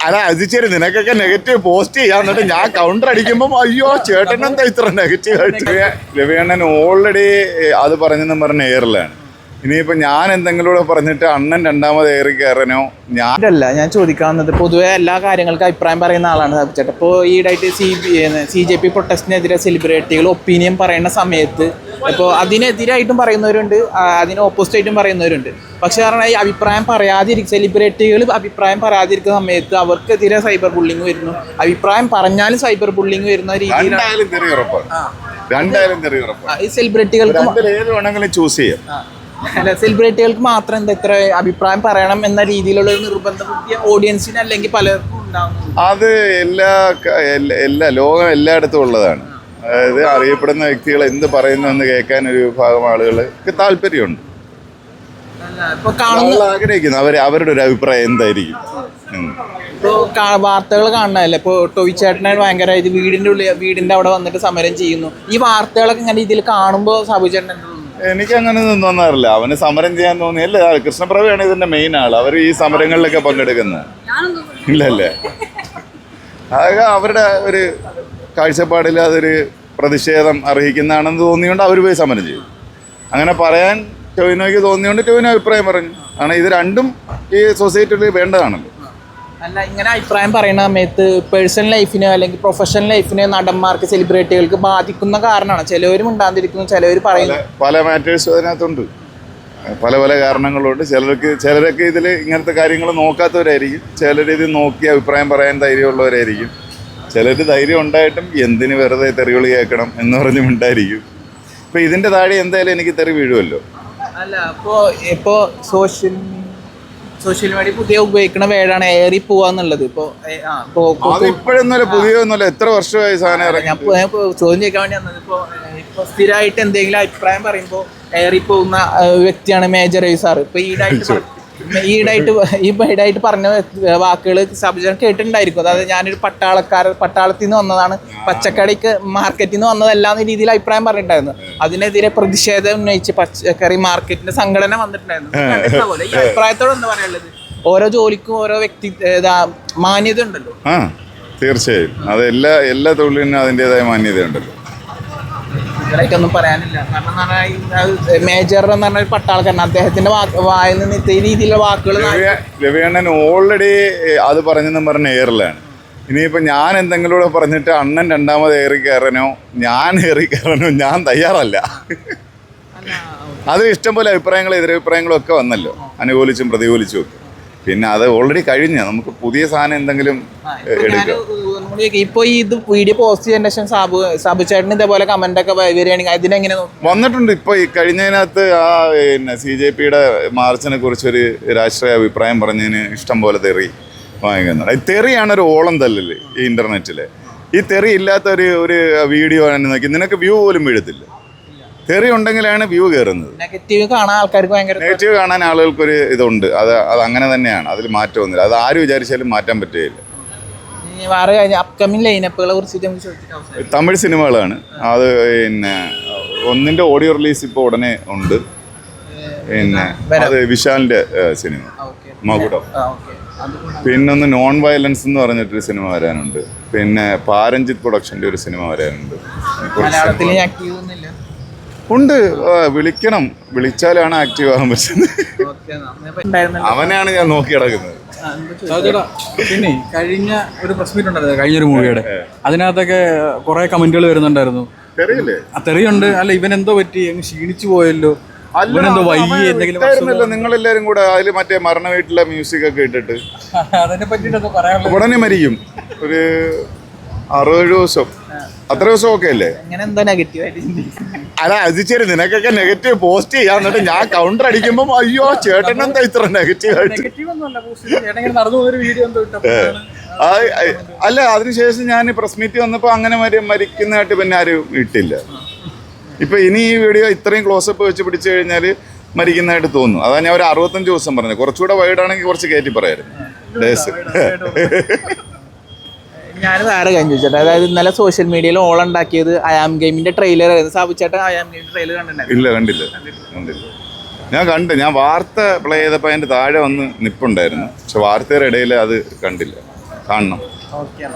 അല്ല അജിച്ചേരി നിനക്കൊക്കെ negative post ചെയ്യാൻ എന്നിട്ട് ഞാൻ കൗണ്ടർ അടിക്കുമ്പോൾ അയ്യോ ചേട്ടൻ എന്താ ഇത്ര നെഗറ്റീവ് ആയിട്ട്. രവിയണ്ണൻ ഓൾറെഡി അത് പറഞ്ഞെന്നും പറഞ്ഞ എയറിലാണ്. ഇനിയിപ്പോ ഞാൻ എന്തെങ്കിലും പറഞ്ഞിട്ട് അണ്ണൻ രണ്ടാമത് ഏറി കയറാനോ ഞാൻ ചോദിക്കാവുന്നത് പൊതുവെ എല്ലാ കാര്യങ്ങൾക്കും അഭിപ്രായം പറയുന്ന ആളാണ് സാബിച്ചേട്ടൻ. ഇപ്പോൾ ഈയിടെയായിട്ട് CJP പ്രൊട്ടസ്റ്റിനെതിരെ സെലിബ്രിറ്റികൾ ഒപ്പീനിയൻ പറയുന്ന സമയത്ത് ഇപ്പോൾ അതിനെതിരായിട്ടും പറയുന്നവരുണ്ട്, അതിന് ഓപ്പോസിറ്റായിട്ടും പറയുന്നവരുണ്ട്. പക്ഷെ കാരണം ഈ അഭിപ്രായം സെലിബ്രിറ്റികൾ അഭിപ്രായം പറയാതിരിക്കുന്ന സമയത്ത് അവർക്കെതിരെ സൈബർ ബുള്ളിങ് വരുന്നു. അഭിപ്രായം പറഞ്ഞാലും സൈബർ ബുള്ളിങ് വരുന്ന രീതിയിലാണ് ഈ സെലിബ്രിറ്റികൾക്ക് ചൂസ് ചെയ്യാം. അല്ല, സെലിബ്രിറ്റികൾക്ക് മാത്രം എന്താ ഇത്ര അഭിപ്രായം പറയണം എന്ന രീതിയിലുള്ള ഒരു നിർബന്ധ ബുദ്ധി ഓഡിയൻസിന് അല്ലെങ്കിൽ പലർക്കും ഉണ്ടാകും. അത് എല്ലാ ലോകം എല്ലായിടത്തും ഉള്ളതാണ്. അതായത് അറിയപ്പെടുന്ന വ്യക്തികൾ എന്ത് പറയുന്നു എന്ന് കേൾക്കാൻ ഒരു വിഭാഗം ആളുകൾക്ക് താല്പര്യമുണ്ട്, ആഗ്രഹിക്കുന്നു. അവരുടെ ഒരു അഭിപ്രായം എന്തായിരിക്കും. ഇപ്പോൾ വാർത്തകൾ കാണണല്ലേ, ഇപ്പോൾ ടോവിച്ചേട്ടനെ ഭയങ്കരമായിട്ട് വീടിന്റെ അവിടെ വന്നിട്ട് സമരം ചെയ്യുന്നു. ഈ വാർത്തകളൊക്കെ ഇങ്ങനെ ഇതിൽ കാണുമ്പോൾ സാബുചേട്ടൻ എനിക്ക് അങ്ങനെ ഒന്നും തോന്നാറില്ല. അവന് സമരം ചെയ്യാൻ തോന്നിയല്ലേ. കൃഷ്ണപ്രഭയാണ് ഇതിന്റെ മെയിൻ ആൾ. അവർ ഈ സമരങ്ങളിലൊക്കെ പങ്കെടുക്കുന്നത് ഇല്ലല്ലേ. അതൊക്കെ അവരുടെ ഒരു കാഴ്ചപ്പാടിൽ അതൊരു പ്രതിഷേധം അർഹിക്കുന്നതാണെന്ന് തോന്നിയോണ്ട് അവർ പോയി സമരം ചെയ്യും. അങ്ങനെ പറയാൻ ടൊവിനോയ്ക്ക് തോന്നിയോണ്ട് ടൊവിനോ അഭിപ്രായം പറഞ്ഞു. കാരണം ഇത് രണ്ടും ഈ സൊസൈറ്റിയിൽ വേണ്ടതാണല്ലോ. അല്ല, ഇങ്ങനെ അഭിപ്രായം പറയുന്ന സമയത്ത് പേഴ്സണൽ ലൈഫിന് അല്ലെങ്കിൽ പ്രൊഫഷണൽ ലൈഫിന് നടന്മാർക്ക് സെലിബ്രിറ്റികൾക്ക് ബാധിക്കുന്ന കാരണമാണ്. ചിലവരും ഉണ്ടാതിരിക്കുന്നു, ചിലവർ പറയുന്നു. പല മാറ്റേഴ്സും അതിനകത്തുണ്ട്, പല കാരണങ്ങളുണ്ട്. ചിലരൊക്കെ ഇതിൽ ഇങ്ങനത്തെ കാര്യങ്ങൾ നോക്കാത്തവരായിരിക്കും. ചിലർ ഇത് നോക്കി അഭിപ്രായം പറയാൻ ധൈര്യമുള്ളവരായിരിക്കും. ചിലർ ധൈര്യം ഉണ്ടായിട്ടും എന്തിന് വെറുതെ തെറികൾ കേൾക്കണം എന്ന് പറഞ്ഞുണ്ടായിരിക്കും. ഇപ്പം ഇതിൻ്റെ താഴെ എന്തായാലും എനിക്ക് തെറി വീഴുമല്ലോ. അല്ല, ഇപ്പോൾ സോഷ്യൽ മീഡിയ പുതിയ ഉപയോഗിക്കുന്ന വേടാണ് ഏറി പോവാന്നുള്ളത്. ഇപ്പോഴൊന്നുമല്ല, പുതിയൊന്നുമല്ല. എത്ര വർഷമായി സാധനം. ഞാൻ ചോദ്യം ചോദിക്കാൻ വേണ്ടി വന്നത്, ഇപ്പോൾ സ്ഥിരമായിട്ട് എന്തെങ്കിലും അഭിപ്രായം പറയുമ്പോൾ ഏറി പോകുന്ന വ്യക്തിയാണ് മേജർ രവി സാർ. ഇപ്പോൾ ഈടായിട്ട് പറഞ്ഞ വാക്കുകൾ സാബുചേട്ടൻ കേട്ടിട്ടുണ്ടായിരിക്കും. അതായത് ഞാനൊരു പട്ടാളത്തിൽ നിന്ന് വന്നതാണ്, പച്ചക്കറിക്ക് മാർക്കറ്റിൽ നിന്ന് വന്നതല്ല എന്ന രീതിയിൽ അഭിപ്രായം പറഞ്ഞിട്ടുണ്ടായിരുന്നു. അതിനെതിരെ പ്രതിഷേധം ഉന്നയിച്ച് പച്ചക്കറി മാർക്കറ്റിന്റെ സംഘടന വന്നിട്ടുണ്ടായിരുന്നു. ഈ അഭിപ്രായത്തോട് എന്താ പറയാനുള്ളത്? ഓരോ ജോലിക്കും ഓരോ വ്യക്തി മാന്യത ഉണ്ടല്ലോ. തീർച്ചയായും അത് എല്ലാ തൊഴിലിനും അതിൻ്റെതായ മാന്യതയുണ്ടല്ലോ. ഒന്നും പറയാനില്ല. കാരണം മേജർ എന്ന് പറഞ്ഞ പട്ടാളക്കാരൻ, അദ്ദേഹത്തിന്റെ വായിൽ നിന്ന് ഇത്തരം രീതിയിലുള്ള വാക്കുകൾ. രവിയണ്ണൻ ഓൾറെഡി അത് പറഞ്ഞെന്നും പറഞ്ഞ എയറിലാണ്. ഇനിയിപ്പോ ഞാൻ എന്തെങ്കിലും പറഞ്ഞിട്ട് അണ്ണൻ രണ്ടാമത് ഏറി കയറാനോ ഞാൻ തയ്യാറല്ല. അത് ഇഷ്ടംപോലെ അഭിപ്രായങ്ങളും എതിരഭിപ്രായങ്ങളും ഒക്കെ വന്നല്ലോ, അനുകൂലിച്ചും പ്രതികൂലിച്ചും ഒക്കെ. പിന്നെ അത് ഓൾറെഡി കഴിഞ്ഞ നമുക്ക് പുതിയ സാധനം എന്തെങ്കിലും എടുക്കാം. ഇപ്പൊ ഇത് വീഡിയോ പോസ്റ്റ് ചെയ്തതിന് ശേഷം സാബു ചേട്ടന് ഇതേപോലെ കമന്റ് ഒക്കെ വരികയാണെങ്കിൽ അതിനെങ്ങനെ വന്നിട്ടുണ്ട്. ഇപ്പൊ ഈ കഴിഞ്ഞതിനകത്ത് CJPയുടെ മാർച്ചിനെ കുറിച്ചൊരു രാഷ്ട്രീയ അഭിപ്രായം പറഞ്ഞതിന് ഇഷ്ടം പോലെ തെറി വാങ്ങിക്കുന്നുണ്ട്. ഈ തെറിയാണ് ഒരു ഓളം തല്ലല് ഈ ഇന്റർനെറ്റില്. ഈ തെറി ഇല്ലാത്ത ഒരു വീഡിയോ നോക്കി നിനക്ക് വ്യൂ പോലും വീഴത്തില്ല. തെറി ഉണ്ടെങ്കിലാണ് വ്യൂ കയറുന്നത്. നെഗറ്റീവ് കാണാൻ ആളുകൾക്കൊരു ഇതുണ്ട്. അത് അങ്ങനെ തന്നെയാണ്, അതിൽ മാറ്റമൊന്നുമില്ല. അത് ആര് വിചാരിച്ചാലും മാറ്റാൻ പറ്റുകയില്ല. തമിഴ് സിനിമകളാണ് അത്. പിന്നെ ഒന്നിന്റെ ഓഡിയോ റിലീസ് ഇപ്പോൾ ഉടനെ ഉണ്ട്. പിന്നെ അത് വിശാലിന്റെ സിനിമ മകുടം. പിന്നൊന്ന് നോൺ വയലൻസ് എന്ന് പറഞ്ഞിട്ടൊരു സിനിമ വരാനുണ്ട്. പിന്നെ പാരഞ്ജിത്ത് പ്രൊഡക്ഷന്റെ ഒരു സിനിമ വരാനുണ്ട്. ഉണ്ട്, വിളിക്കണം. വിളിച്ചാലാണ് ആക്റ്റീവ് ആകാൻ പറ്റുന്നത്. അവനാണ് ഞാൻ നോക്കി കിടക്കുന്നത്. പിന്നെ കഴിഞ്ഞ ഒരു പ്രസ് മീറ്റ് ഉണ്ടായിരുന്നു, കഴിഞ്ഞൊരു മൂവിയുടെ. അതിനകത്തൊക്കെ കുറെ കമന്റുകൾ വരുന്നുണ്ടായിരുന്നു. തെറിയുണ്ട്. അല്ല, ഇവനെന്തോ പറ്റി, അങ്ങ് ക്ഷീണിച്ചു പോയല്ലോ, ഇവനെന്തോ വൈകി എന്തെങ്കിലും. നിങ്ങളെല്ലാരും കൂടെ അതിൽ മറ്റേ മരണ വീട്ടിലെ മ്യൂസിക് ഒക്കെ ഇട്ടിട്ട് അതിനെ പറ്റിട്ടൊക്കെ പറയാനുള്ളത്. ഉടനെ മരിക്കും. ഒരു 60 ദിവസം, അത്ര ദിവസം ഒക്കെ അല്ലേ. അല്ല അജിച്ചേരി നിനക്കൊക്കെ നെഗറ്റീവ് പോസ്റ്റ് ചെയ്യാൻ എന്നിട്ട് ഞാൻ കൗണ്ടർ അടിക്കുമ്പോൾ അയ്യോ ചേട്ടൻ എന്താ ഇത്ര നെഗറ്റീവ് ആയിട്ട്. അല്ല, അതിനുശേഷം ഞാൻ പ്രസ് മീറ്റ് വന്നപ്പോൾ അങ്ങനെ മരിക്കുന്നതായിട്ട് പിന്നെ ആരും ഇട്ടില്ല. ഇപ്പൊ ഇനി ഈ വീഡിയോ ഇത്രയും ക്ലോസപ്പ് വെച്ച് പിടിച്ചു കഴിഞ്ഞാൽ മരിക്കുന്നതായിട്ട് തോന്നുന്നു. അതാ ഞാൻ ഒരു 65 ദിവസം പറഞ്ഞത്. കുറച്ചുകൂടെ വൈഡാണെങ്കിൽ കുറച്ച് കയറ്റി പറയായിരുന്നു ഡേസ്. ഞാൻ വേറെ കാര്യം ചോദിച്ചേട്ടാ, അതായത് ഇന്നലെ സോഷ്യൽ മീഡിയയിൽ ഓളുണ്ടാക്കിയത് അയാം ഗെയിമിന്റെ ട്രെയിലർ ആയിരുന്നു. സാബു ചേട്ടൻ അയാം ഗെയിമിന്റെ ട്രെയിലർ കണ്ടില്ല. ഞാൻ വാർത്ത പ്ലേ ചെയ്തപ്പോൾ അതിന്റെ താഴെ വന്ന് നിപ്പുണ്ടായിരുന്നു. പക്ഷെ വാർത്തയുടെ ഇടയിൽ അത് കണ്ടില്ല. കാണണം. ഓക്കെ.